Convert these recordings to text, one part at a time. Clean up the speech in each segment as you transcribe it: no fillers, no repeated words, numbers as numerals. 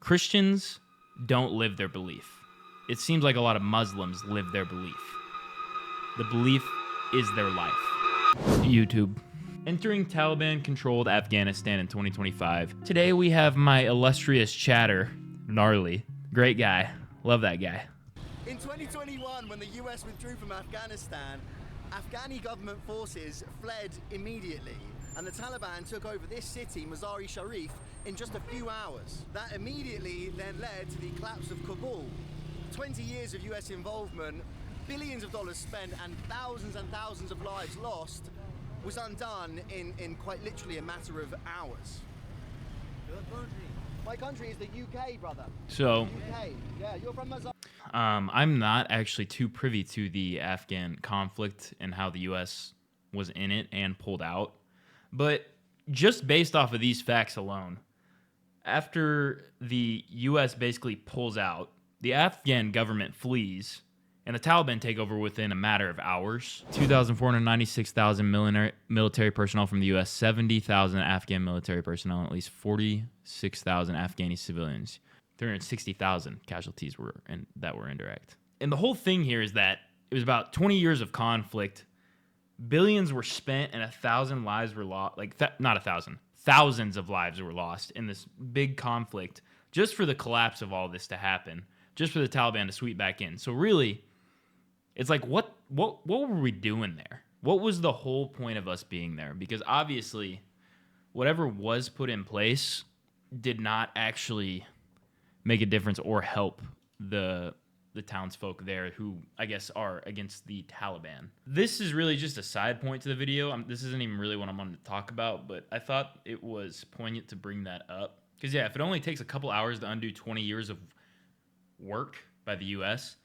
Christians don't live their belief. It seems like a lot of Muslims live their belief. The belief is their life. YouTube. Entering Taliban-controlled Afghanistan in 2025. Today we have my illustrious chatter, Gnarly. Great guy. Love that guy. In 2021, when the US withdrew from Afghanistan, Afghani government forces fled immediately, and the Taliban took over this city, Mazar-e Sharif, in just a few hours. That immediately then led to the collapse of Kabul. 20 years of US involvement, billions of dollars spent, and thousands of lives lost was undone in quite literally a matter of hours. Your country? My country is the UK, brother. So, UK. Yeah, you're from Mazar. I'm not actually too privy to the Afghan conflict and how the U.S. was in it and pulled out. But just based off of these facts alone, after the U.S. basically pulls out, the Afghan government flees, and the Taliban take over within a matter of hours. 2,496,000 military personnel from the U.S., 70,000 Afghan military personnel, and at least 46,000 Afghani civilians. 360,000 casualties that were indirect. And the whole thing here is that it was about 20 years of conflict. Billions were spent and 1,000 lives were lost. Not 1,000. Thousands of lives were lost in this big conflict just for the collapse of all this to happen, just for the Taliban to sweep back in. So really, it's like, what were we doing there? What was the whole point of us being there? Because obviously, whatever was put in place did not actually make a difference or help the townsfolk there who, I guess, are against the Taliban. This is really just a side point to the video. This isn't even really what I'm going to talk about, but I thought it was poignant to bring that up. Because, yeah, if it only takes a couple hours to undo 20 years of work by the U.S.,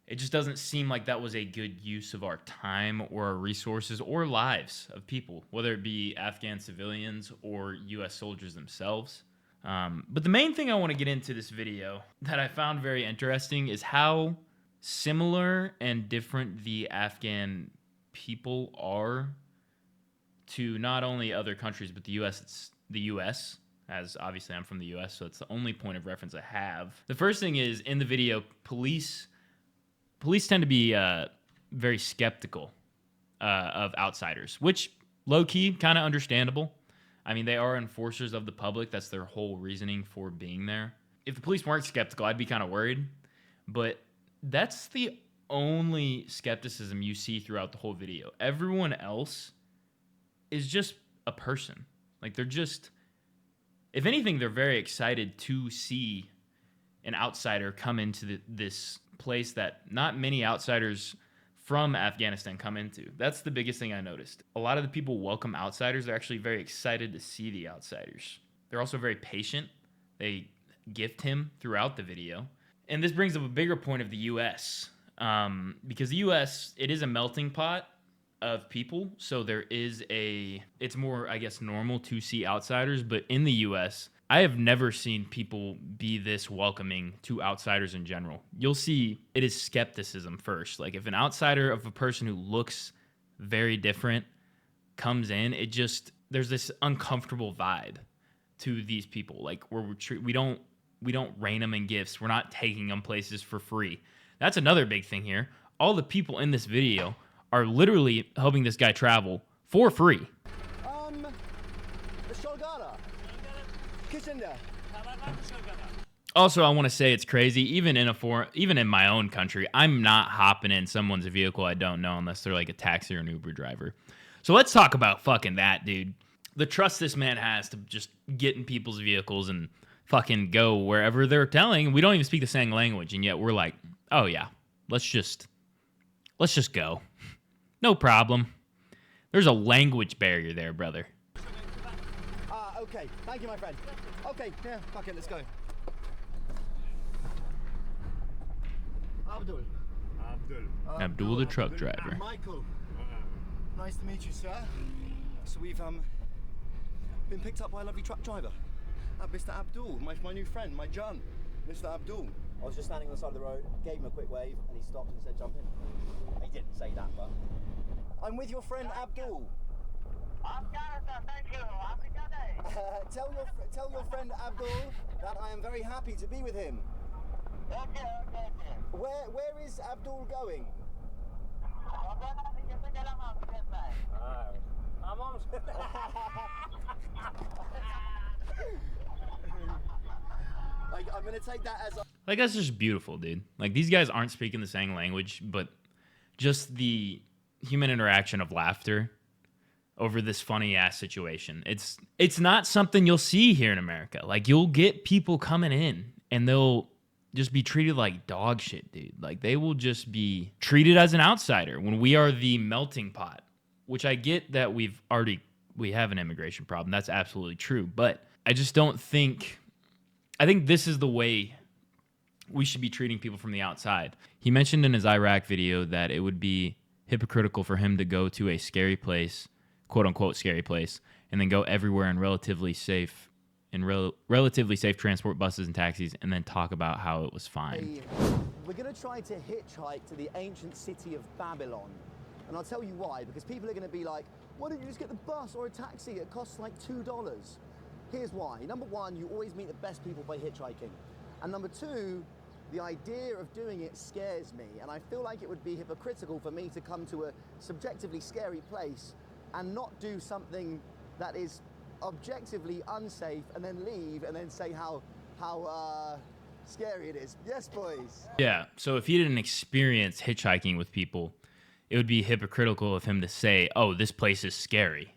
it just doesn't seem like that was a good use of our time or our resources or lives of people, whether it be Afghan civilians or U.S. soldiers themselves. But the main thing I want to get into this video that I found very interesting is how similar and different the Afghan people are to not only other countries, but the U.S. It's the U.S., as obviously I'm from the U.S., so it's the only point of reference I have. The first thing is, in the video, police tend to be very skeptical of outsiders, which low-key, kind of understandable. I mean, they are enforcers of the public. That's their whole reasoning for being there. If the police weren't skeptical, I'd be kind of worried. But that's the only skepticism you see throughout the whole video. Everyone else is just a person. Like, they're just... If anything, they're very excited to see an outsider come into this place that not many outsiders from Afghanistan come into. That's the biggest thing I noticed. A lot of the people welcome outsiders. They're actually very excited to see the outsiders. They're also very patient. They gift him throughout the video. And this brings up a bigger point of the U.S. Because the U.S., it is a melting pot of people. So it's more, I guess, normal to see outsiders. But in the U.S., I have never seen people be this welcoming to outsiders in general. You'll see it is skepticism first. Like, if an outsider of a person who looks very different comes in, there's this uncomfortable vibe to these people. Like, we don't rain them in gifts. We're not taking them places for free. That's another big thing here. All the people in this video are literally helping this guy travel for free. Also, I want to say it's crazy. Even in my own country, I'm not hopping in someone's vehicle I don't know unless they're like a taxi or an Uber driver. So let's talk about fucking that, dude. The trust this man has to just get in people's vehicles and fucking go wherever they're telling. We don't even speak the same language, and yet we're like, oh yeah, let's just go. No problem. There's a language barrier there, brother. Okay. Thank you, my friend. Okay, yeah, fuck it, let's go. Abdul, the truck driver. Michael. Nice to meet you, sir. So we've been picked up by a lovely truck driver. Mr. Abdul, my new friend, my John. Mr. Abdul. I was just standing on the side of the road, gave him a quick wave, and he stopped and said, jump in. He didn't say that, but... I'm with your friend Abdul. Afghanistan, thank you. Africa Day. Tell your friend Abdul that I am very happy to be with him. Okay. Where is Abdul going? Like, I'm gonna take that as Like, that's just beautiful, dude. Like, these guys aren't speaking the same language, but just the human interaction of laughter over this funny ass situation. It's not something you'll see here in America. Like, you'll get people coming in and they'll just be treated like dog shit, dude. Like, they will just be treated as an outsider when we are the melting pot, which I get that we have an immigration problem. That's absolutely true, but I just don't think I think this is the way we should be treating people from the outside. He mentioned in his Iraq video that it would be hypocritical for him to go to a scary place, quote unquote scary place, and then go everywhere in relatively safe transport, buses and taxis, and then talk about how it was fine. We're going to try to hitchhike to the ancient city of Babylon. And I'll tell you why, because people are going to be like, why don't you just get the bus or a taxi? It costs like $2. Here's why. Number one, you always meet the best people by hitchhiking. And number two, the idea of doing it scares me. And I feel like it would be hypocritical for me to come to a subjectively scary place and not do something that is objectively unsafe and then leave and then say how scary it is. Yes, boys. Yeah, so if he didn't experience hitchhiking with people, it would be hypocritical of him to say, oh, this place is scary.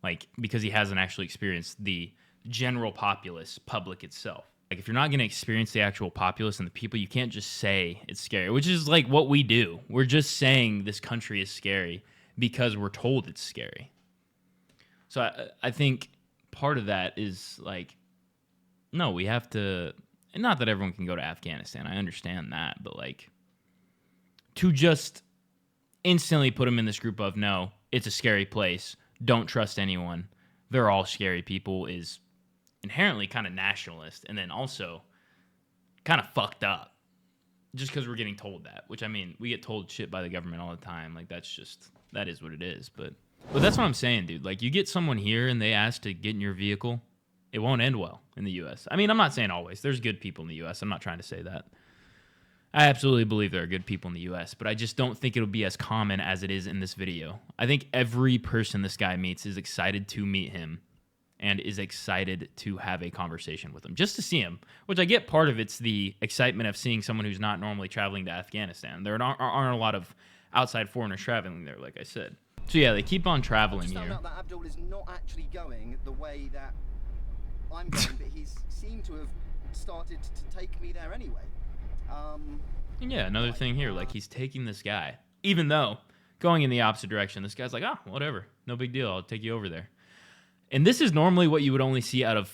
Like, because he hasn't actually experienced the general populace, public itself. Like, if you're not going to experience the actual populace and the people, you can't just say it's scary, which is like what we do. We're just saying this country is scary because we're told it's scary. So I think part of that is like, no, we have to, and not that everyone can go to Afghanistan. I understand that, but like, to just instantly put them in this group of, no, it's a scary place, don't trust anyone, they're all scary people, is inherently kind of nationalist, and then also kind of fucked up just because we're getting told that, which, I mean, we get told shit by the government all the time. Like, that is what it is. But that's what I'm saying, dude. Like, you get someone here and they ask to get in your vehicle, it won't end well in the U.S. I mean, I'm not saying always. There's good people in the U.S. I'm not trying to say that. I absolutely believe there are good people in the U.S., but I just don't think it'll be as common as it is in this video. I think every person this guy meets is excited to meet him and is excited to have a conversation with him, just to see him, which I get part of it's the excitement of seeing someone who's not normally traveling to Afghanistan. There aren't a lot of outside foreigners traveling there, like I said. So yeah, they keep on traveling here. I just found out that Abdul is not actually going the way that I'm going, but he's seemed to have started to take me there anyway. And yeah, another thing here, like, he's taking this guy, even though going in the opposite direction, this guy's like, oh, whatever, no big deal, I'll take you over there. And this is normally what you would only see out of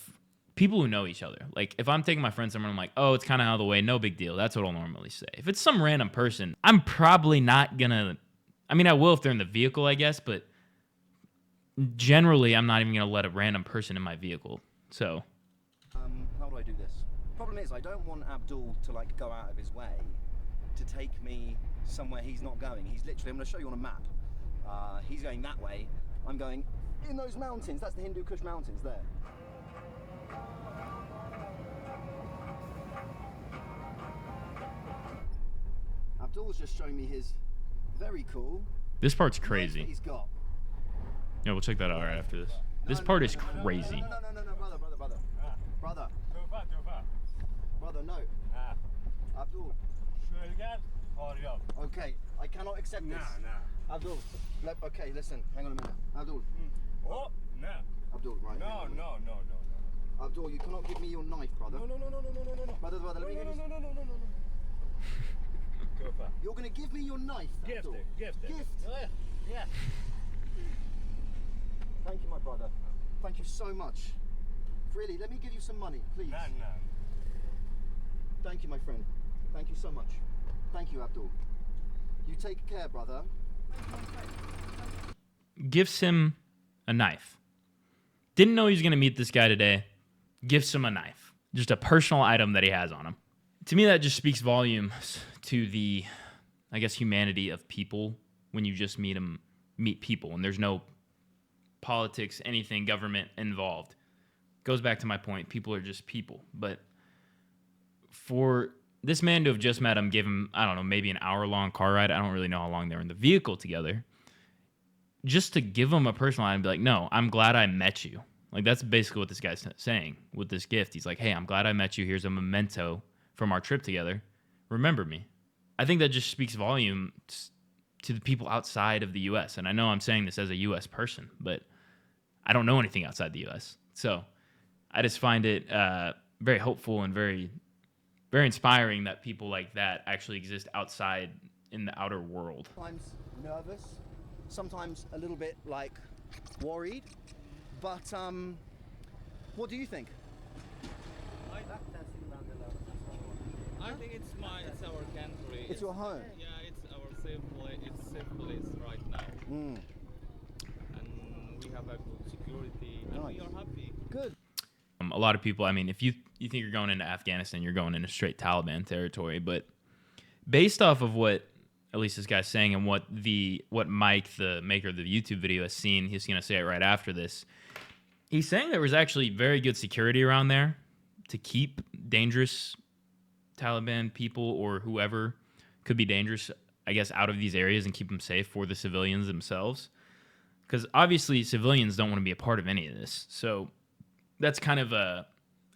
people who know each other. Like, if I'm taking my friend somewhere, I'm like, oh, it's kind of out of the way, no big deal. That's what I'll normally say. If it's some random person, I'm probably not gonna, I mean, I will if they're in the vehicle, I guess, but generally, I'm not even gonna let a random person in my vehicle, so. How do I do this? Problem is, I don't want Abdul to, like, go out of his way to take me somewhere he's not going. He's literally, I'm gonna show you on a map. He's going that way, I'm going in those mountains. That's the Hindu Kush Mountains there. Abdul's just showing me his very cool. This part's crazy. He's got. Yeah, we'll check that out right after this. This part is crazy. No, brother. Brother, no. Abdul. Okay, I cannot accept this. Abdul, okay, listen, hang on a minute. Abdul. Oh, no. Abdul, right. No. Abdul, you cannot give me your knife, brother. No. Brother, let me get this. No. You're gonna give me your knife, Abdul. Gift. Yeah. Thank you, my brother. Thank you so much. Really, let me give you some money, please. No. Thank you, my friend. Thank you so much. Thank you, Abdul. You take care, brother. Gifts him a knife. Didn't know he was going to meet this guy today. Gifts him a knife. Just a personal item that he has on him. To me, that just speaks volumes to the, I guess, humanity of people when you just meet people and there's no politics, anything government involved. Goes back to my point. People are just people. But for this man to have just met him, give him, I don't know, maybe an hour-long car ride. I don't really know how long they were in the vehicle together. Just to give him a personal line and be like, no, I'm glad I met you. Like, that's basically what this guy's saying with this gift. He's like, hey, I'm glad I met you. Here's a memento from our trip together. Remember me. I think that just speaks volumes to the people outside of the U.S. And I know I'm saying this as a U.S. person, but I don't know anything outside the U.S. So I just find it very hopeful and very, very inspiring that people like that actually exist outside in the outer world. Sometimes nervous, sometimes a little bit like worried, but what do you think? I think it's our country. It's your home. Yeah, it's our safe place right now. And we have a good security, and we are happy. Good. A lot of people, I mean, if you think you're going into Afghanistan, you're going into straight Taliban territory. But based off of what at least this guy's saying and what Mike, the maker of the YouTube video, has seen, he's going to say it right after this. He's saying there was actually very good security around there to keep dangerous Taliban people or whoever could be dangerous, I guess, out of these areas and keep them safe for the civilians themselves. Because obviously civilians don't want to be a part of any of this. So that's kind of a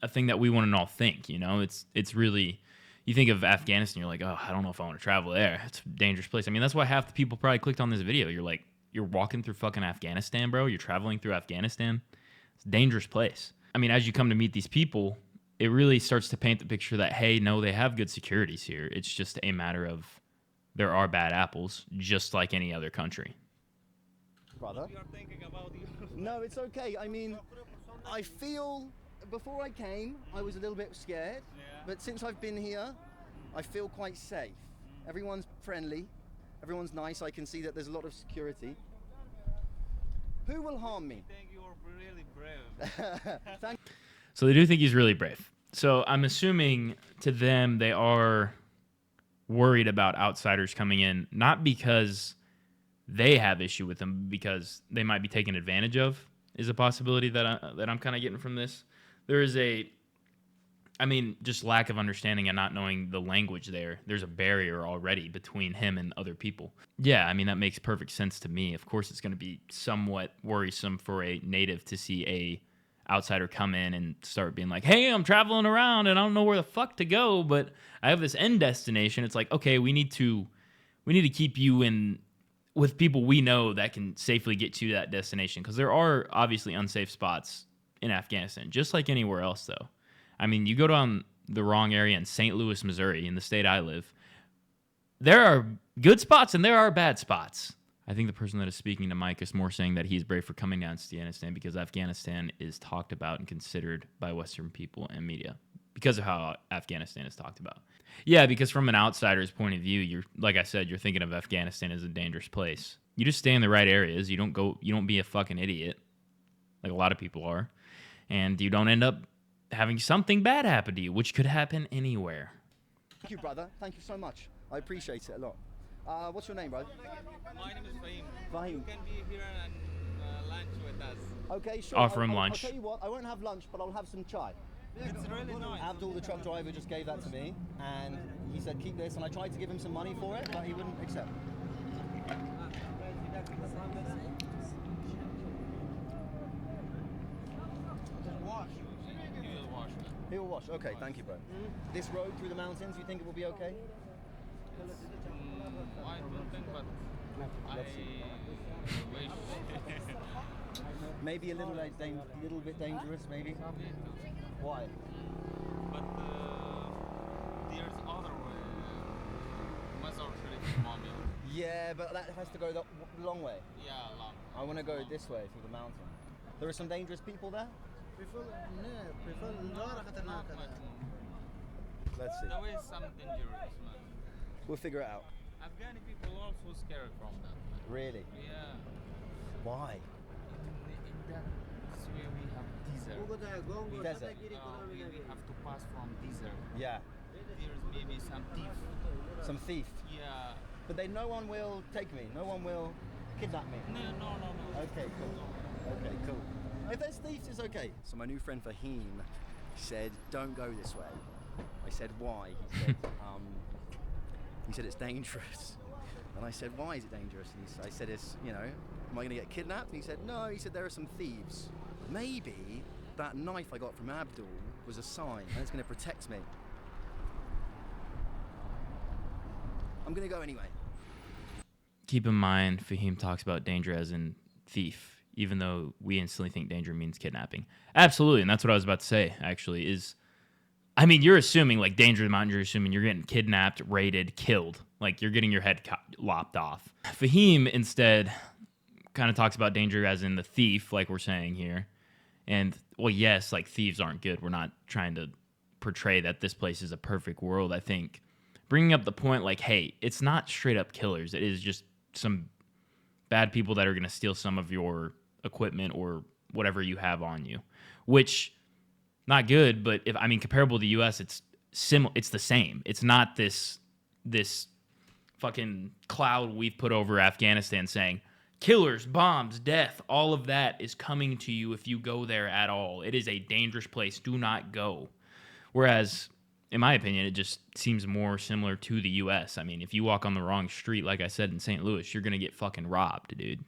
thing that we want to all think, you know? It's really, you think of Afghanistan, you're like, oh, I don't know if I want to travel there. It's a dangerous place. I mean, that's why half the people probably clicked on this video. You're like, you're walking through fucking Afghanistan, bro. You're traveling through Afghanistan. It's a dangerous place. I mean, as you come to meet these people, it really starts to paint the picture that, hey, no, they have good securities here. It's just a matter of there are bad apples, just like any other country. Brother? We are thinking about you. No, it's okay. I mean, I feel, before I came, I was a little bit scared. Yeah. But since I've been here, I feel quite safe. Everyone's friendly. Everyone's nice. I can see that there's a lot of security. Who will harm me? I think you are really brave. Thank So they do think he's really brave. So I'm assuming to them they are worried about outsiders coming in, not because they have issue with them, because they might be taken advantage of, is a possibility that I'm kind of getting from this. There is just lack of understanding and not knowing the language there. There's a barrier already between him and other people. Yeah, I mean, that makes perfect sense to me. Of course, it's going to be somewhat worrisome for a native to see a outsider come in and start being like, hey, I'm traveling around and I don't know where the fuck to go, but I have this end destination. It's like, okay, we need to keep you in with people we know that can safely get to that destination, because there are obviously unsafe spots in Afghanistan, just like anywhere else, though. I mean, you go down the wrong area in St. Louis, Missouri, in the state I live, there are good spots and there are bad spots. I think the person that is speaking to Mike is more saying that he's brave for coming down to Afghanistan because Afghanistan is talked about and considered by Western people and media because of how Afghanistan is talked about. Yeah, because from an outsider's point of view, you're, like I said, you're thinking of Afghanistan as a dangerous place. You just stay in the right areas. You don't be a fucking idiot like a lot of people are, and you don't end up having something bad happen to you, which could happen anywhere. you, brother. Thank you so much. I appreciate it a lot. What's your name, bro? My name is Fahim. Fahim. You can be here and lunch with us. Okay, sure. Offer him lunch. I'll tell you what, I won't have lunch, but I'll have some chai. It's really nice. Abdul, the truck driver, just gave that to me, and he said, keep this, and I tried to give him some money for it, but he wouldn't accept. He'll wash. Okay, thank you, bro. This road through the mountains, you think it will be okay? I don't think, but I wish. Maybe a little bit dangerous, maybe. Why? But there's other way. Mazar Sharif Mommy. Yeah, but that has to go the long way. Yeah, long. I want to go this way through the mountain. There are some dangerous people there. Let's see. There is some dangerous, man. We'll figure it out. Afghani people also scared from that. Man. Really? Yeah. Why? In that way we have desert. Desert. We have to pass from desert. Yeah. There's maybe some thief. Some thief. Yeah. But no one will take me. No one will kidnap me. No. Okay, cool. Okay, cool. If there's thieves, it's okay. So my new friend Fahim said, don't go this way. I said, why? He said it's dangerous. And I said, why is it dangerous? And I said, it's, you know, am I going to get kidnapped? And he said, no. He said, there are some thieves. Maybe that knife I got from Abdul was a sign, and it's going to protect me. I'm going to go anyway. Keep in mind, Fahim talks about danger as in thief, even though we instantly think danger means kidnapping. Absolutely, and that's what I was about to say, actually, is, I mean, you're assuming, like, danger to the mountain, you're assuming you're getting kidnapped, raided, killed. Like, you're getting your head lopped off. Fahim, instead, kind of talks about danger as in the thief, like we're saying here. And, well, yes, like, thieves aren't good. We're not trying to portray that this place is a perfect world. I think bringing up the point, like, hey, it's not straight-up killers. It is just some bad people that are going to steal some of your equipment or whatever you have on you, which, not good, but if, I mean, comparable to the U.S., it's the same. It's not this fucking cloud we've put over Afghanistan saying, killers, bombs, death, all of that is coming to you if you go there at all. It is a dangerous place. Do not go. Whereas, in my opinion, it just seems more similar to the U.S. I mean, if you walk on the wrong street, like I said, in St. Louis, you're going to get fucking robbed, dude.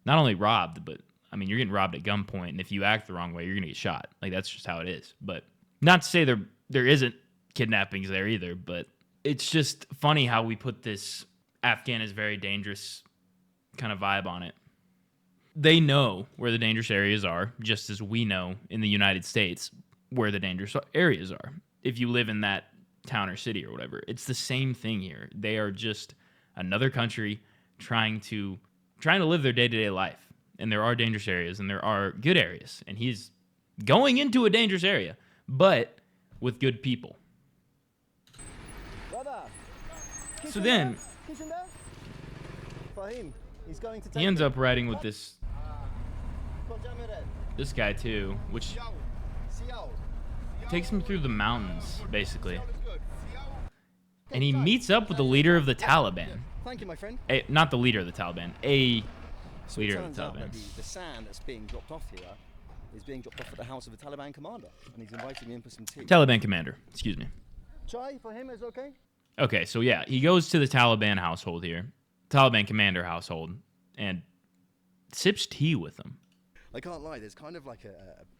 Not only robbed, but, I mean, you're getting robbed at gunpoint, and if you act the wrong way, you're going to get shot. Like, that's just how it is. But not to say there isn't kidnappings there either, but it's just funny how we put this Afghan is very dangerous kind of vibe on it. They know where the dangerous areas are, just as we know in the United States where the dangerous areas are. If you live in that town or city or whatever, it's the same thing here. They are just another country trying to live their day-to-day life. And there are dangerous areas and there are good areas. And he's going into a dangerous area, but with good people. Brother! So then Kitchen there? Fahim, he's going to take he ends me. up riding with this guy too, which takes him through the mountains, basically. And he meets up with the leader of the Taliban. Thank you, my friend. Not the leader of the Taliban, a So leader it of turns the out that Taliban. the sand that's being dropped off here is being dropped off at the house of a Taliban commander, and he's inviting me in for some tea. Taliban commander, excuse me. Chai for him is okay? Okay, so yeah, he goes to the Taliban household here, Taliban commander household, and sips tea with them. I can't lie, there's kind of like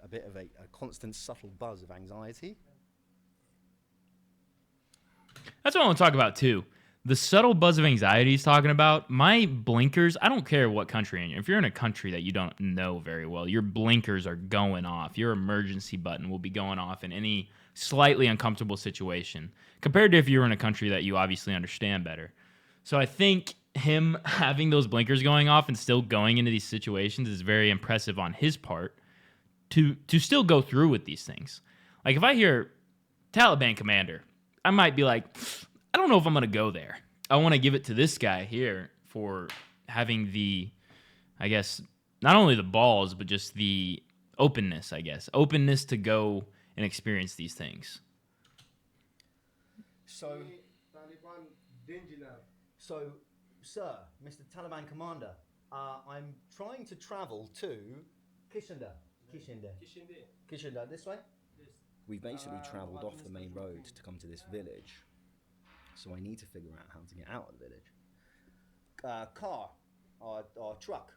a bit of a constant subtle buzz of anxiety. That's what I want to talk about too. The subtle buzz of anxiety he's talking about, my blinkers, I don't care what country you're in. If you're in a country that you don't know very well, your blinkers are going off. Your emergency button will be going off in any slightly uncomfortable situation, compared to if you're in a country that you obviously understand better. So I think him having those blinkers going off and still going into these situations is very impressive on his part to still go through with these things. Like, if I hear Taliban commander, I might be like, I don't know if I'm going to go there. I want to give it to this guy here for having the, I guess, not only the balls, but just the openness, I guess. Openness to go and experience these things. So, sir, Mr. Taliban commander, I'm trying to travel to Kishinder, this way? We've basically travelled off the main road to come to this village, so I need to figure out how to get out of the village. Car or truck,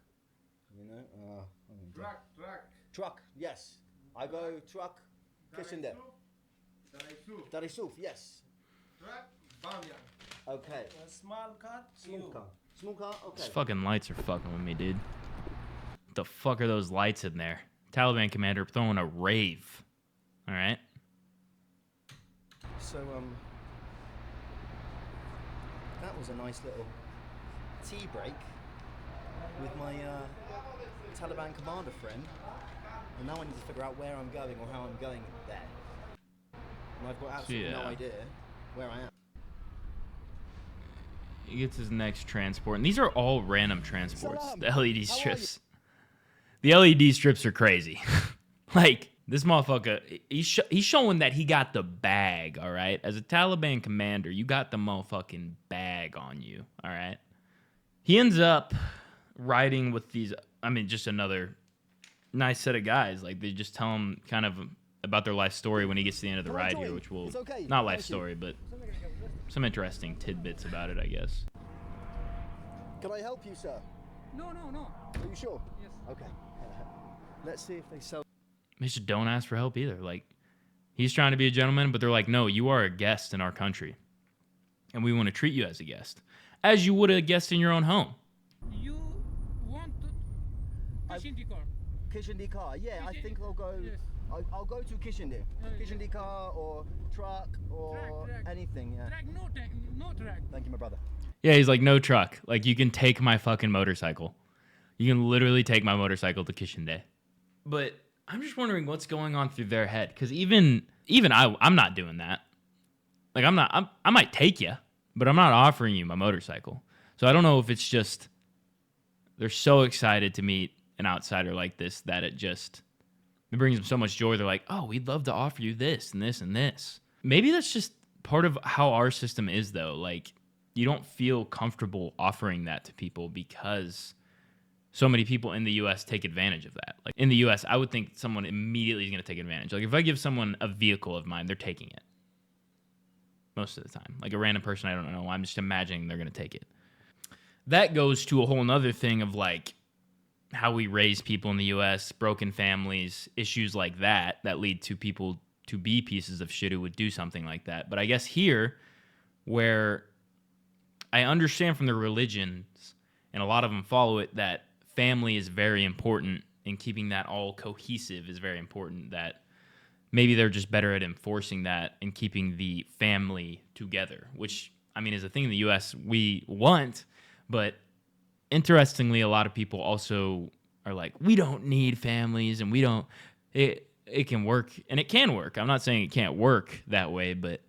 you know? Truck, yes. I go truck, Kishinder. Darisuf, yes. Okay. Small car. Small car, okay. These fucking lights are fucking with me, dude. What the fuck are those lights in there? Taliban commander throwing a rave. All right. So, that was a nice little tea break with my Taliban commander friend. And now I need to figure out where I'm going or how I'm going there. And I've got absolutely no idea where I am. He gets his next transport. And these are all random transports. Salam. The LED How are strips. The LED strips are crazy. Like, this motherfucker, he's showing that he got the bag, all right? As a Taliban commander, you got the motherfucking bag on you, all right? He ends up riding with these I mean, just another nice set of guys. Like, they just tell him kind of about their life story when he gets to the end of the Come on, ride join. here, which will It's okay. not life Thank you. story, but some interesting tidbits about it, I guess. Can I help you, sir? No, no, no. Are you sure? Yes. Okay. Let's see if they sell. They just don't ask for help either. Like, he's trying to be a gentleman, but they're like, no, you are a guest in our country, and we want to treat you as a guest, as you would a guest in your own home. You want to Kishindikar? Kishindikar. Yeah, I think I'll go. Yes. I'll go to Kishindik. Kishindikar or truck or Track. anything. Yeah. Track, no track. Thank you, my brother. Yeah, he's like, no truck. Like, you can take my fucking motorcycle. You can literally take my motorcycle to Kishinde. But I'm just wondering what's going on through their head, because even I'm not doing that. Like, I might take you, but I'm not offering you my motorcycle. So I don't know if it's just they're so excited to meet an outsider like this that it brings them so much joy. They're like, oh, we'd love to offer you this and this and this. Maybe that's just part of how our system is, though. Like, you don't feel comfortable offering that to people because so many people in the U.S. take advantage of that. Like, in the U.S., I would think someone immediately is going to take advantage. Like, if I give someone a vehicle of mine, they're taking it most of the time. Like, a random person I don't know, I'm just imagining they're going to take it. That goes to a whole nother thing of, like, how we raise people in the U.S., broken families, issues like that lead to people to be pieces of shit who would do something like that. But I guess here, where I understand from their religions, and a lot of them follow it, that family is very important, and keeping that all cohesive is very important, that maybe they're just better at enforcing that and keeping the family together, which, I mean, is a thing in the U.S. we want, but interestingly, a lot of people also are like, we don't need families, and it can work, and it can work. I'm not saying it can't work that way, but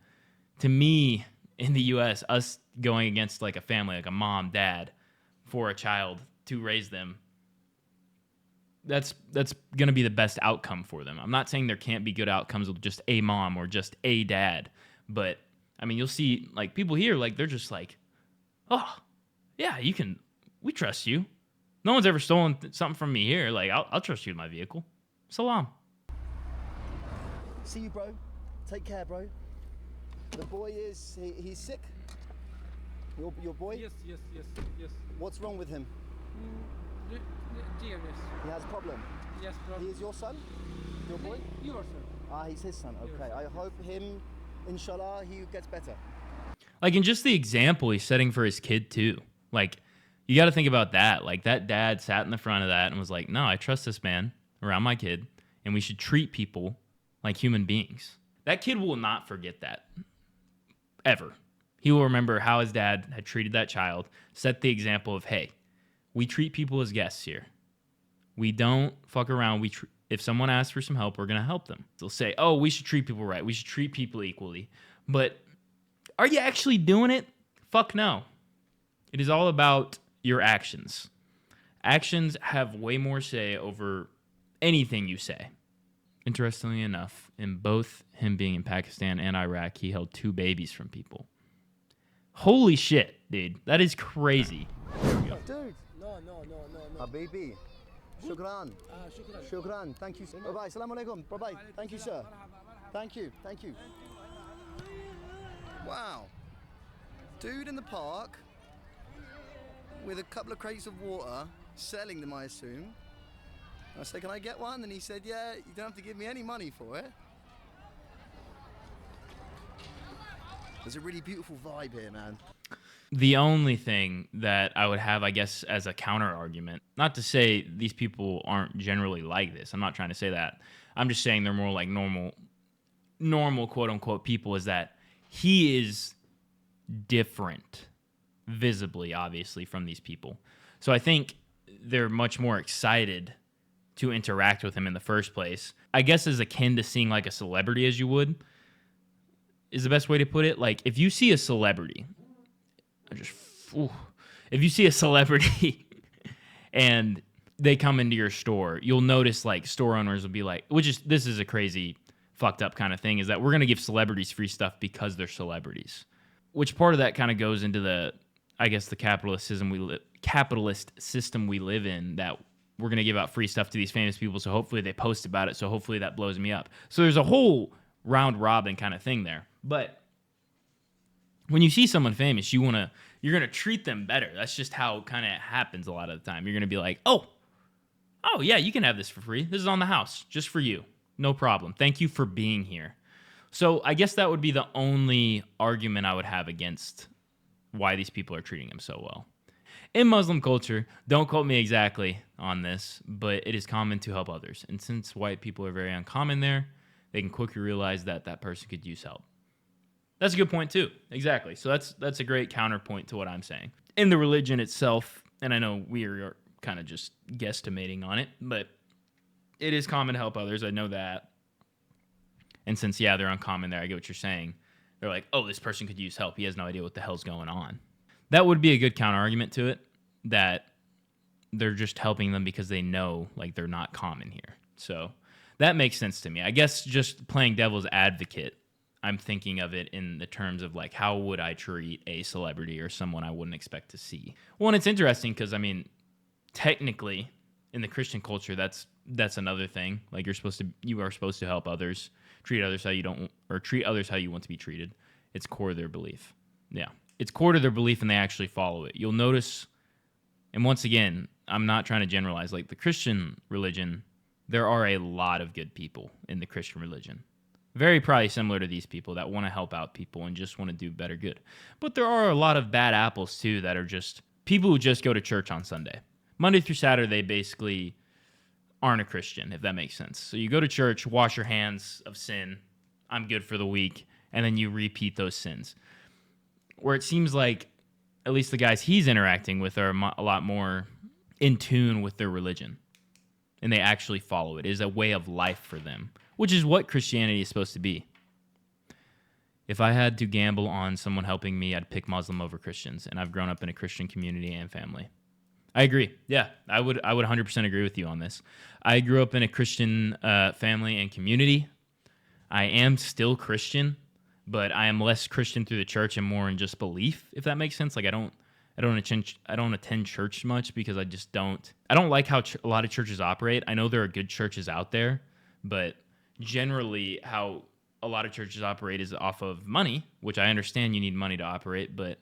to me, in the U.S., us going against like a family, like a mom, dad, for a child to raise them, that's going to be the best outcome for them. I'm not saying there can't be good outcomes with just a mom or just a dad, but I mean, you'll see like people here, like they're just like, oh, yeah, we trust you. No one's ever stolen something from me here. Like, I'll trust you with my vehicle. Salam. See you, bro. Take care, bro. The boy he's sick. Your boy? Yes. What's wrong with him? Dear, yes. He has a problem. Yes, He problem. is your son? Your boy? Your son. He's his son. Okay. I hope him, inshallah, he gets better. Like, and just the example he's setting for his kid, too. Like, you got to think about that. Like, that dad sat in the front of that and was like, no, I trust this man around my kid, and we should treat people like human beings. That kid will not forget that. Ever. He will remember how his dad had treated that child, set the example of, hey, we treat people as guests here. We don't fuck around. If someone asks for some help, we're going to help them. They'll say, oh, we should treat people right. We should treat people equally. But are you actually doing it? Fuck no. It is all about your actions. Actions have way more say over anything you say. Interestingly enough, in both him being in Pakistan and Iraq, he held 2 babies from people. Holy shit, dude. That is crazy. Dude. No. Habibi. Shukran. Shukran. Thank you. Bye-bye. Assalamu alaikum. Bye-bye. Thank you, sir. Thank you. Wow. Dude in the park with a couple of crates of water, selling them, I assume. I said, can I get one? And he said, yeah, you don't have to give me any money for it. There's a really beautiful vibe here, man. The only thing that I would have, I guess, as a counter argument, not to say these people aren't generally like this. I'm not trying to say that. I'm just saying they're more like normal quote unquote people, is that he is different, visibly, obviously, from these people. So I think they're much more excited to interact with him in the first place. I guess as akin to seeing like a celebrity as you would, is the best way to put it. Like, if you see a celebrity, if you see a celebrity and they come into your store, you'll notice like store owners will be like, this is a crazy fucked up kind of thing, is that we're going to give celebrities free stuff because they're celebrities. Which part of that kind of goes into the capitalist system we live in, that we're going to give out free stuff to these famous people, so hopefully they post about it, so hopefully that blows me up. So there's a whole round robin kind of thing there. But when you see someone famous, you're going to treat them better. That's just how kind of happens a lot of the time. You're going to be like, oh, yeah, you can have this for free. This is on the house, just for you. No problem. Thank you for being here. So I guess that would be the only argument I would have against why these people are treating him so well. In Muslim culture, don't quote me exactly on this, but it is common to help others. And since white people are very uncommon there, they can quickly realize that that person could use help. That's a good point too. Exactly. So that's a great counterpoint to what I'm saying. In the religion itself, and I know we are kind of just guesstimating on it, but it is common to help others. I know that. And since, yeah, they're uncommon there, I get what you're saying. They're like, oh, this person could use help. He has no idea what the hell's going on. That would be a good counter argument to it, that they're just helping them because they know, like, they're not common here. So that makes sense to me. I guess just playing devil's advocate, I'm thinking of it in the terms of, like, how would I treat a celebrity or someone I wouldn't expect to see? Well, and it's interesting because, I mean, technically, in the Christian culture, that's another thing. Like, you are supposed to help others, treat others how you don't, or treat others how you want to be treated. It's core to their belief. Yeah, it's core to their belief, and they actually follow it. You'll notice, and once again, I'm not trying to generalize. Like the Christian religion, there are a lot of good people in the Christian religion. Very probably similar to these people that want to help out people and just want to do better good. But there are a lot of bad apples too that are just people who just go to church on Sunday. Monday through Saturday, basically aren't a Christian, if that makes sense. So you go to church, wash your hands of sin, I'm good for the week, and then you repeat those sins. Where it seems like at least the guys he's interacting with are a lot more in tune with their religion, and they actually follow it. It is a way of life for them, which is what Christianity is supposed to be. If I had to gamble on someone helping me, I'd pick Muslim over Christians, and I've grown up in a Christian community and family. I agree. Yeah, I would 100% agree with you on this. I grew up in a Christian family and community. I am still Christian, but I am less Christian through the church and more in just belief, if that makes sense. Like I don't attend church much because I don't like how a lot of churches operate. I know there are good churches out there, but generally how a lot of churches operate is off of money, which I understand you need money to operate, but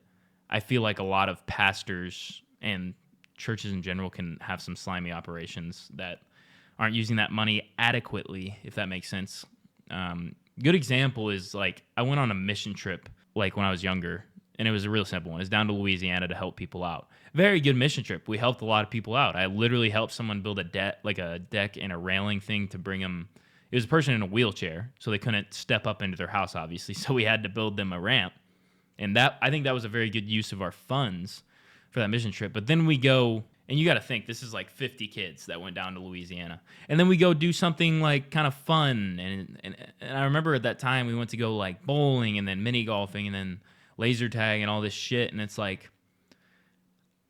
I feel like a lot of pastors and churches in general can have some slimy operations that aren't using that money adequately, if that makes sense. Good example is like I went on a mission trip like when I was younger, and it was a real simple one. It's down to Louisiana to help people out. Very good mission trip. We helped a lot of people out. I literally helped someone build a deck and a railing thing to bring them. It was a person in a wheelchair, so they couldn't step up into their house, obviously. So we had to build them a ramp, and I think that was a very good use of our funds for that mission trip. But then we go, and you got to think, this is like 50 kids that went down to Louisiana. And then we go do something like kind of fun. And I remember at that time we went to go like bowling and then mini golfing and then laser tag and all this shit. And it's like,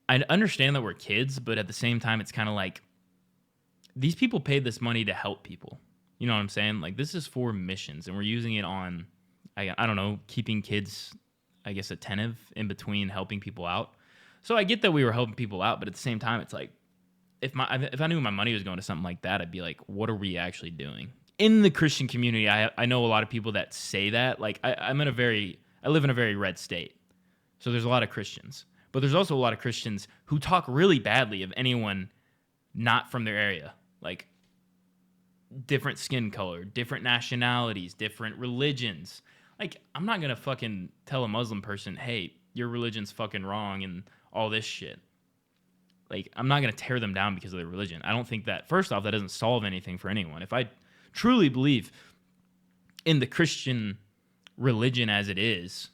I understand that we're kids, but at the same time, it's kind of like these people paid this money to help people. You know what I'm saying? Like this is for missions, and we're using it on, I don't know, keeping kids, I guess, attentive in between helping people out. So I get that we were helping people out, but at the same time, it's like, if I knew my money was going to something like that, I'd be like, what are we actually doing? In the Christian community, I know a lot of people that say that. Like, I live in a very red state, so there's a lot of Christians. But there's also a lot of Christians who talk really badly of anyone not from their area. Like, different skin color, different nationalities, different religions. Like, I'm not going to fucking tell a Muslim person, hey, your religion's fucking wrong and all this shit. Like, I'm not going to tear them down because of their religion. I don't think that, first off, that doesn't solve anything for anyone. If I truly believe in the Christian religion as it is,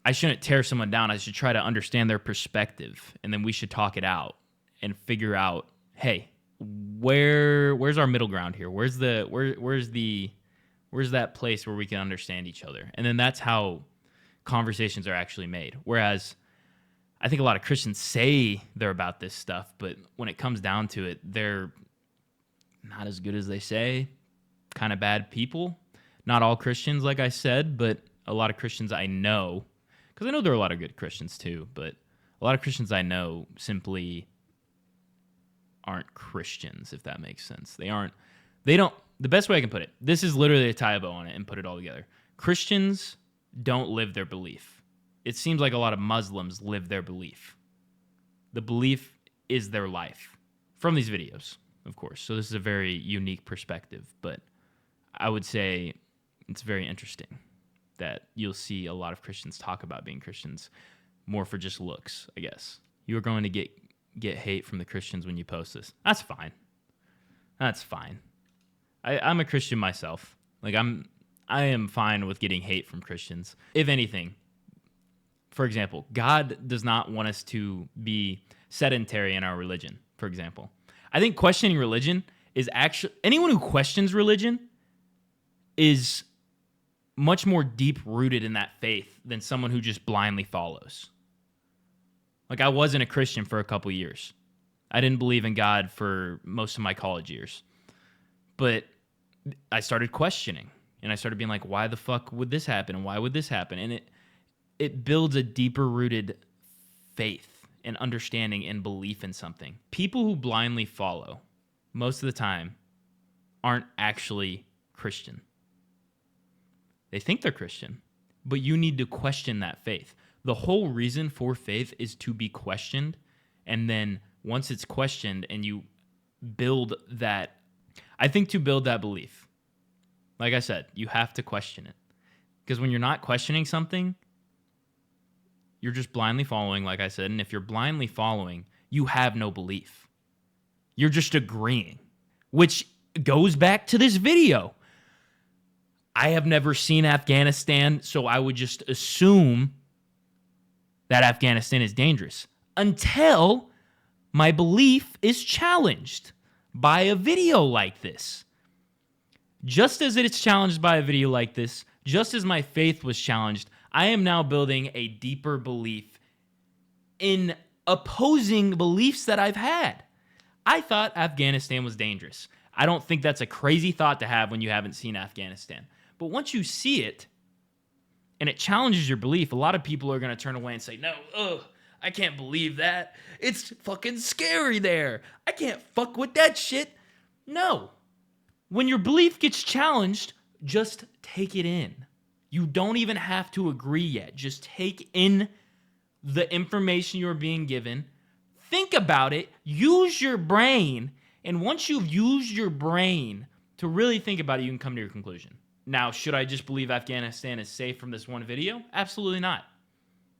I shouldn't tear someone down. I should try to understand their perspective, and then we should talk it out and figure out, hey, where's our middle ground here? Where's that place where we can understand each other? And then that's how conversations are actually made. Whereas I think a lot of Christians say they're about this stuff, but when it comes down to it, they're not as good as they say. Kind of bad people. Not all Christians, like I said, but a lot of Christians I know, because I know there are a lot of good Christians too, but a lot of Christians I know simply aren't Christians, if that makes sense. They don't, the best way I can put it, this is literally a tie a bow on it and put it all together. Christians don't live their belief. It seems like a lot of Muslims live their belief. The belief is their life. From these videos, of course. So this is a very unique perspective, but I would say it's very interesting that you'll see a lot of Christians talk about being Christians more for just looks, I guess. You're going to get hate from the Christians when you post this. That's fine. That's fine. I'm a Christian myself. Like I am fine with getting hate from Christians. If anything, for example, God does not want us to be sedentary in our religion, for example. I think questioning religion is actually, anyone who questions religion is much more deep rooted in that faith than someone who just blindly follows. Like, I wasn't a Christian for a couple years. I didn't believe in God for most of my college years. But I started questioning, and I started being like, why the fuck would this happen? And why would this happen? And it builds a deeper rooted faith and understanding and belief in something. People who blindly follow, most of the time, aren't actually Christian. They think they're Christian, but you need to question that faith. The whole reason for faith is to be questioned, and then once it's questioned and you build that, I think to build that belief, like I said, you have to question it. Because when you're not questioning something, you're just blindly following, like I said, and if you're blindly following, you have no belief. You're just agreeing, which goes back to this video. I have never seen Afghanistan, so I would just assume that Afghanistan is dangerous until my belief is challenged by a video like this. Just as it's challenged by a video like this, just as my faith was challenged, I am now building a deeper belief in opposing beliefs that I've had. I thought Afghanistan was dangerous. I don't think that's a crazy thought to have when you haven't seen Afghanistan. But once you see it, and it challenges your belief, a lot of people are going to turn away and say, no, I can't believe that. It's fucking scary there. I can't fuck with that shit. No. When your belief gets challenged, just take it in. You don't even have to agree yet. Just take in the information you're being given. Think about it. Use your brain. And once you've used your brain to really think about it, you can come to your conclusion. Now, should I just believe Afghanistan is safe from this one video? Absolutely not.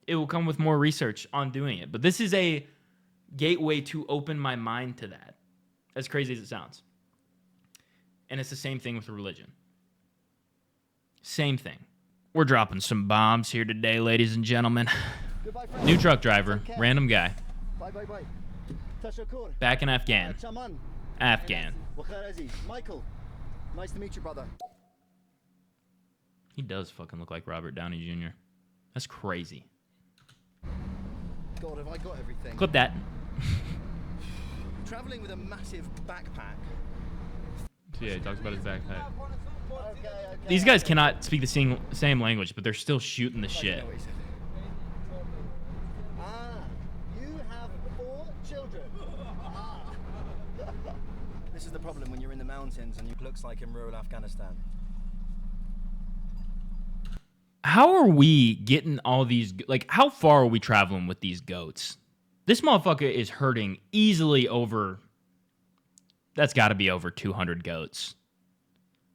It will come with more research on doing it. But this is a gateway to open my mind to that, as crazy as it sounds. And it's the same thing with religion. Same thing. We're dropping some bombs here today, ladies and gentlemen. Goodbye, friend. New truck driver, random guy, Bye, bye, bye. Tashakkur. back in Afghan. Chaman. Afghan. Wakher Aziz. Michael. Nice to meet you, brother. He does fucking look like Robert Downey Jr. That's crazy. God, have I got everything? Clip that. Traveling with a massive backpack. So yeah, he talks about his backpack. Okay. These guys cannot speak the same language, but they're still shooting the shit. You have 4 children. This is the problem when you're in the mountains and it looks like in rural Afghanistan. How are we getting all these, like, how far are we traveling with these goats? This motherfucker is herding easily over, that's got to be over 200 goats.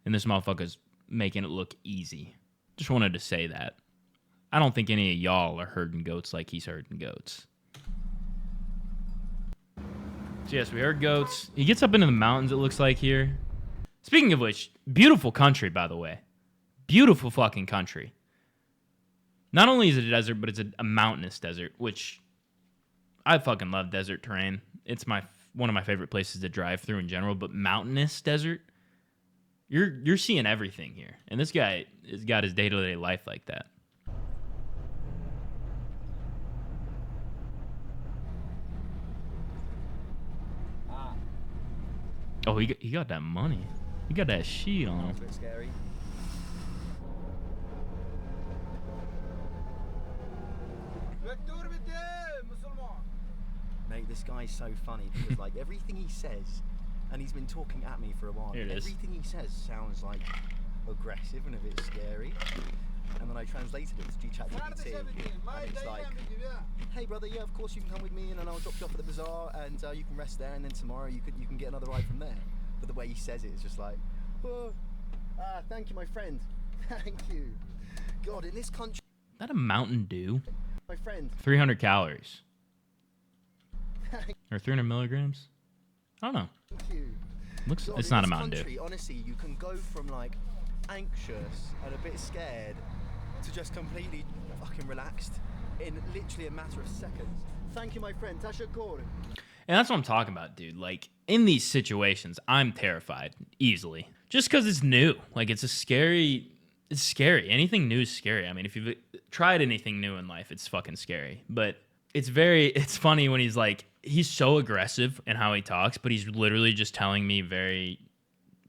And this motherfucker's making it look easy. Just wanted to say that. I don't think any of y'all are herding goats like he's herding goats. So yes, we heard goats. He gets up into the mountains, it looks like here. Speaking of which, beautiful country, by the way. Beautiful fucking country. Not only is it a desert, but it's a mountainous desert, which I fucking love desert terrain. It's one of my favorite places to drive through in general, but mountainous desert, you're seeing everything here. And this guy has got his day-to-day life like that. Oh, he got that money. He got that shit on him. It's a bit scary. Mate, this guy's so funny because like everything he says, and he's been talking at me for a while. Here it is. Everything he says sounds like aggressive and a bit scary. And then I translated it to ChatGPT, and it's like, hey brother, yeah, of course you can come with me, and then I'll drop you off at the bazaar, and you can rest there, and then tomorrow you can get another ride from there. But the way he says it is just like, oh, thank you, my friend. Thank you. God, in this country, Is that a Mountain Dew? my friend. 300 calories. Or 300 milligrams? I don't know. Thank you. Looks. God, It's in not a this Mountain Dew. country, honestly, you can go from like anxious and a bit scared to just completely fucking relaxed in literally a matter of seconds. Thank you, my friend. Tashakkur. And that's what I'm talking about, dude. Like, in these situations, I'm terrified easily. Just because it's new. Like, it's scary. Anything new is scary. I mean, if you've tried anything new in life, it's fucking scary. But it's funny when he's so aggressive in how he talks, but he's literally just telling me very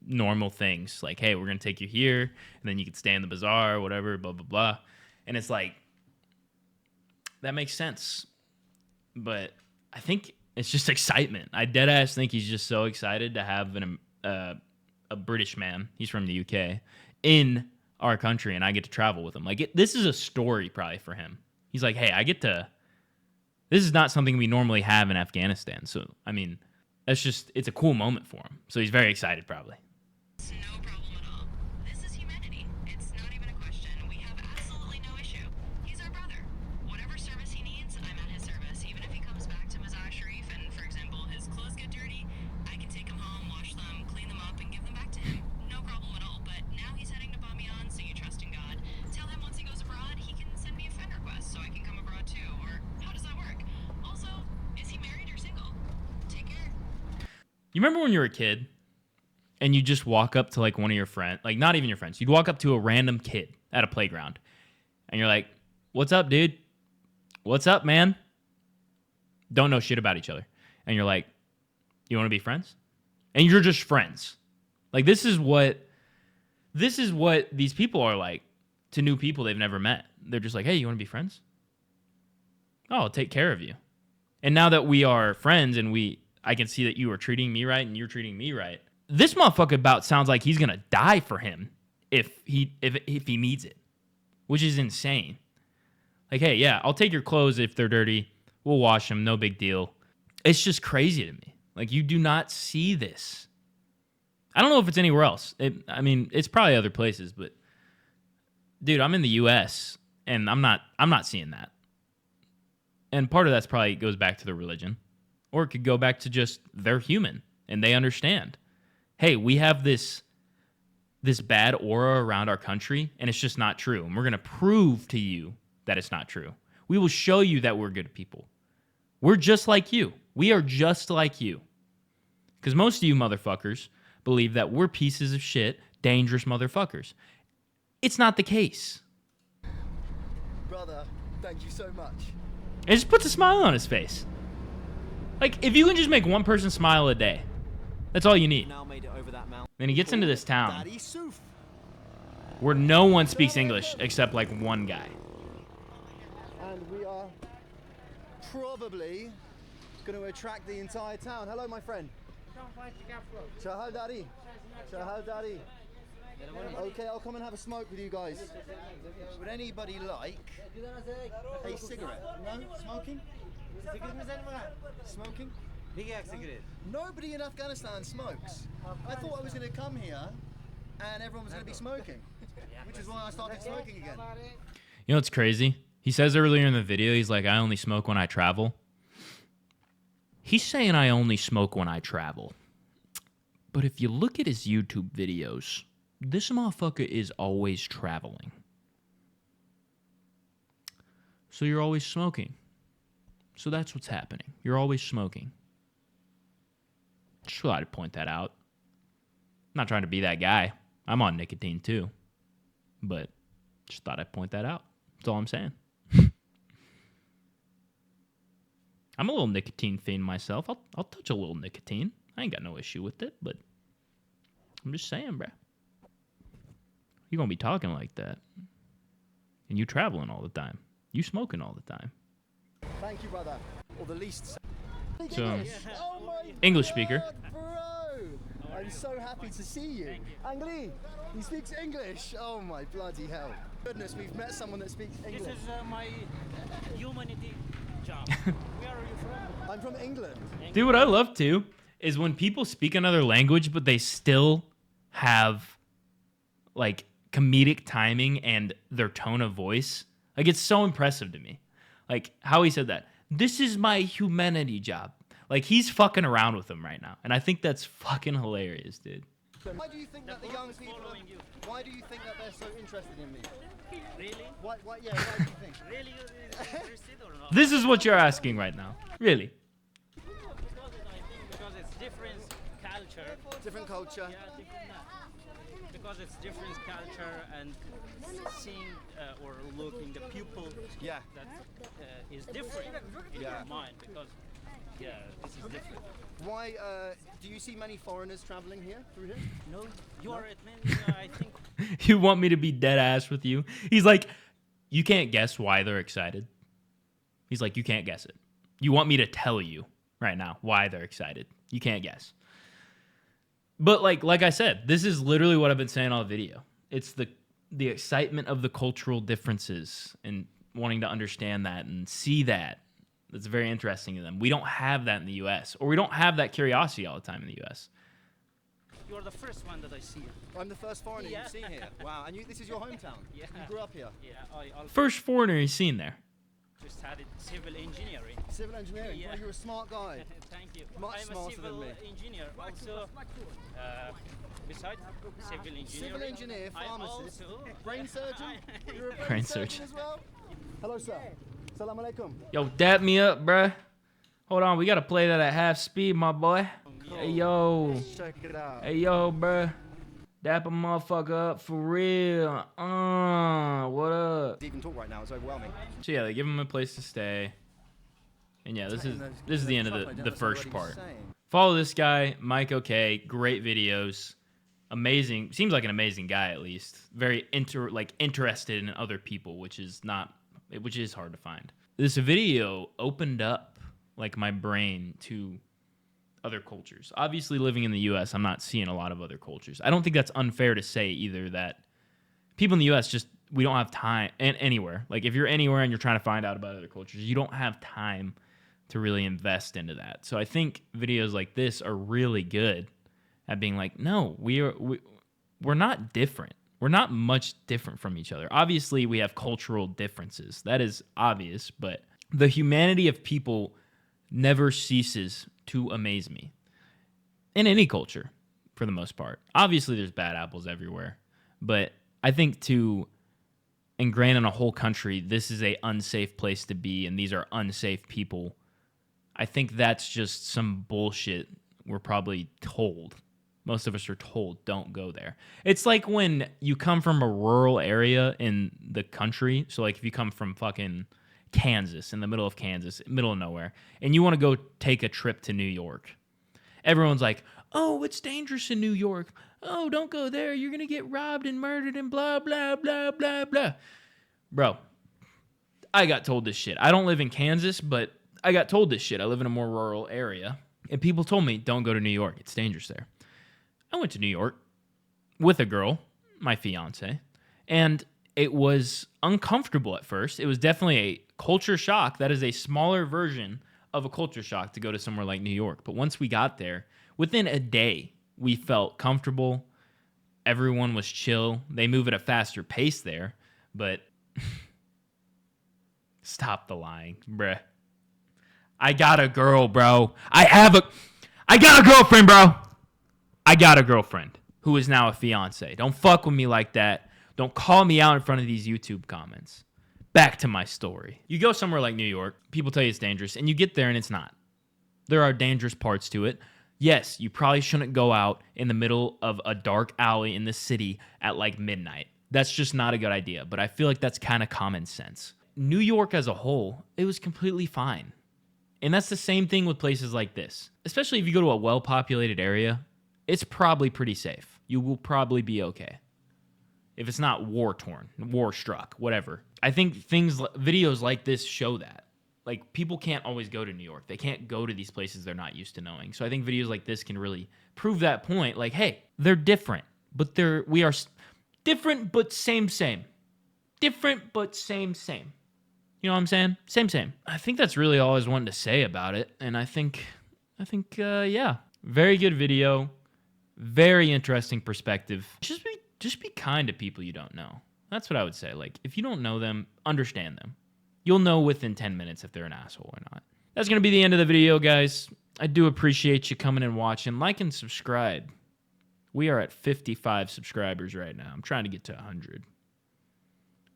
normal things. Like, hey, we're going to take you here, and then you can stay in the bazaar, whatever, blah, blah, blah. And it's like, that makes sense. But I think it's just excitement. I deadass think he's just so excited to have a British man, he's from the UK, in our country, and I get to travel with him. Like, this is a story probably for him. He's like, hey, this is not something we normally have in Afghanistan. So, I mean, it's a cool moment for him. So he's very excited probably. It's no problem at all. This is humanity. It's not even a question. We have absolutely no issue. He's our brother. Whatever service he needs, I'm at his service. Even if he comes back to Mazar-i-Sharif and, for example, his clothes get dirty, I can take them home, wash them, clean them up, and give them back to him. No problem at all. But now he's heading to Bamiyan, so you trust in God. Tell him once he goes abroad, he can send me a friend request so I can come abroad too. Or how does that work? Also, is he married or single? Take care. You remember when you were a kid and you just walk up to like one of your friends, like not even your friends, you'd walk up to a random kid at a playground and you're like, what's up, dude? What's up, man? Don't know shit about each other. And you're like, you want to be friends? And you're just friends. Like, this is what these people are like to new people they've never met. They're just like, hey, you want to be friends? Oh, I'll take care of you. And now that we are friends and I can see that you are treating me right and you're treating me right. This motherfucker about sounds like he's gonna die for him if he needs it, which is insane. Like, hey, yeah, I'll take your clothes if they're dirty. We'll wash them, no big deal. It's just crazy to me. Like, you do not see this. I don't know if it's anywhere else. I mean, it's probably other places, but dude, I'm in the U.S. and I'm not seeing that. And part of that's probably goes back to the religion. Or it could go back to just they're human and they understand. Hey, we have this bad aura around our country and it's just not true. And we're going to prove to you that it's not true. We will show you that we're good people. We're just like you. We are just like you. Because most of you motherfuckers believe that we're pieces of shit, dangerous motherfuckers. It's not the case. Brother, thank you so much. It just puts a smile on his face. Like, if you can just make one person smile a day, that's all you need. Now made it over that mountain. Then he gets into this town Daddy Suf. where no one speaks English except like one guy. And we are probably going to attract the entire town. Hello, my friend. Chahal Dari. Chahal Dari. Okay, I'll come and have a smoke with you guys. Would anybody like a cigarette? No? Smoking? Smoking? Nobody in Afghanistan smokes. I thought I was going to come here and everyone was going to be smoking, which is why I started smoking again. You know what's crazy? He says earlier in the video, he's like, I only smoke when I travel. He's saying I only smoke when I travel. But if you look at his YouTube videos, this motherfucker is always traveling. So you're always smoking. So that's what's happening. You're always smoking. Just thought I'd point that out. I'm not trying to be that guy. I'm on nicotine too. But just thought I'd point that out. That's all I'm saying. I'm a little nicotine fiend myself. I'll touch a little nicotine. I ain't got no issue with it, but I'm just saying, bruh. You're going to be talking like that. And you traveling all the time. You smoking all the time. Thank you, brother. Or the least. speak So, English? Oh my English God, speaker. bro! I'm so happy to see you. Ang Lee, he speaks English. Oh my bloody hell. Goodness, we've met someone that speaks English. This is my humanity job. Where are you from? I'm from England. Dude, what I love too is when people speak another language, but they still have like comedic timing and their tone of voice. Like, it's so impressive to me. Like how he said that. This is my humanity job. Like, he's fucking around with them right now. And I think that's fucking hilarious, dude. Why do you think that the young people why do you think that they're so interested in me? Really? Why do you think? Really you're interested or not? This is what you're asking right now. Really. Because it's different culture. Different culture. Yeah, because it's different culture and seeing or looking the people Yeah. that is different in Yeah. your mind because this is different. Why do you see many foreigners traveling here through here? No, you are at many. I think You want me to be dead ass with you? He's like, you can't guess why they're excited. He's like, you can't guess it. You want me to tell you right now why they're excited. You can't guess. But like I said, this is literally what I've been saying all video. It's the excitement of the cultural differences and wanting to understand that and see that. That's very interesting to them. We don't have that in the U.S. or we don't have that curiosity all the time in the U.S. you are the first one that I see. I'm the first foreigner Yeah. you've seen here. Wow, and this is your hometown? Yeah. You grew up here? Yeah, I also First foreigner he's seen there. studied civil engineering. Civil engineering? Yeah. Well, you're a smart guy. Thank you. Much I'm a smarter than civil me. engineer. Also, besides civil engineering, Civil engineer, I pharmacist, also brain surgeon? You're a brain, Brain surgeon surgeon. as well? Hello, sir. Salam alaikum. Yo, dap me up, bruh. Hold on, we gotta play that at half speed, my boy. Hey, yo. Check it out. Hey, yo, bruh. Dap a motherfucker up for real. What up? Even talk right now, it's overwhelming. So yeah, they give him a place to stay. And yeah, this is the end of the first part. Follow this guy, Mike OK. Great videos. Amazing. Seems like an amazing guy at least. Very interested in other people, which is hard to find. This video opened up like my brain to other cultures. Obviously, living in the U.S., I'm not seeing a lot of other cultures. I don't think that's unfair to say either that people in the U.S. just, we don't have time, and anywhere. Like, if you're anywhere and you're trying to find out about other cultures, you don't have time to really invest into that. So I think videos like this are really good at being like, no, we're not different. We're not much different from each other. Obviously, we have cultural differences. That is obvious, but the humanity of people never ceases to amaze me. In any culture, for the most part. Obviously, there's bad apples everywhere, but I think to ingrain in a whole country, this is a unsafe place to be, and these are unsafe people, I think that's just some bullshit we're probably told. Most of us are told, don't go there. It's like when you come from a rural area in the country. So, like, if you come from fucking Kansas, in the middle of Kansas, middle of nowhere, and you want to go take a trip to New York. Everyone's like, oh, it's dangerous in New York. Oh, don't go there. You're going to get robbed and murdered and blah, blah, blah, blah, blah. Bro, I got told this shit. I don't live in Kansas, but I got told this shit. I live in a more rural area. And people told me, don't go to New York. It's dangerous there. I went to New York with a girl, my fiance, and it was uncomfortable at first. It was definitely a culture shock. That is a smaller version of a culture shock to go to somewhere like New York. But once we got there, within a day, we felt comfortable. Everyone was chill. They move at a faster pace there, but stop the lying, bruh. I got a girl, bro. I got a girlfriend, bro. I got a girlfriend who is now a fiance. Don't fuck with me like that. Don't call me out in front of these YouTube comments. Back to my story. You go somewhere like New York, people tell you it's dangerous, and you get there and it's not. There are dangerous parts to it. Yes, you probably shouldn't go out in the middle of a dark alley in the city at like midnight. That's just not a good idea, but I feel like that's kind of common sense. New York as a whole, it was completely fine. And that's the same thing with places like this. Especially if you go to a well-populated area, it's probably pretty safe. You will probably be okay. If it's not war-torn, war-struck, whatever. I think videos like this show that. like people can't always go to New York. They can't go to these places they're not used to knowing. So I think videos like this can really prove that point. Like, hey, they're different, but we are different, but same. Different, but same. You know what I'm saying? Same. I think that's really all I was wanting to say about it. And I think, yeah, very good video, very interesting perspective. Just be kind to people you don't know. That's what I would say. Like, if you don't know them, understand them. You'll know within 10 minutes if they're an asshole or not. That's going to be the end of the video, guys. I do appreciate you coming and watching. Like and subscribe. We are at 55 subscribers right now. I'm trying to get to 100.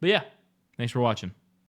But yeah, thanks for watching.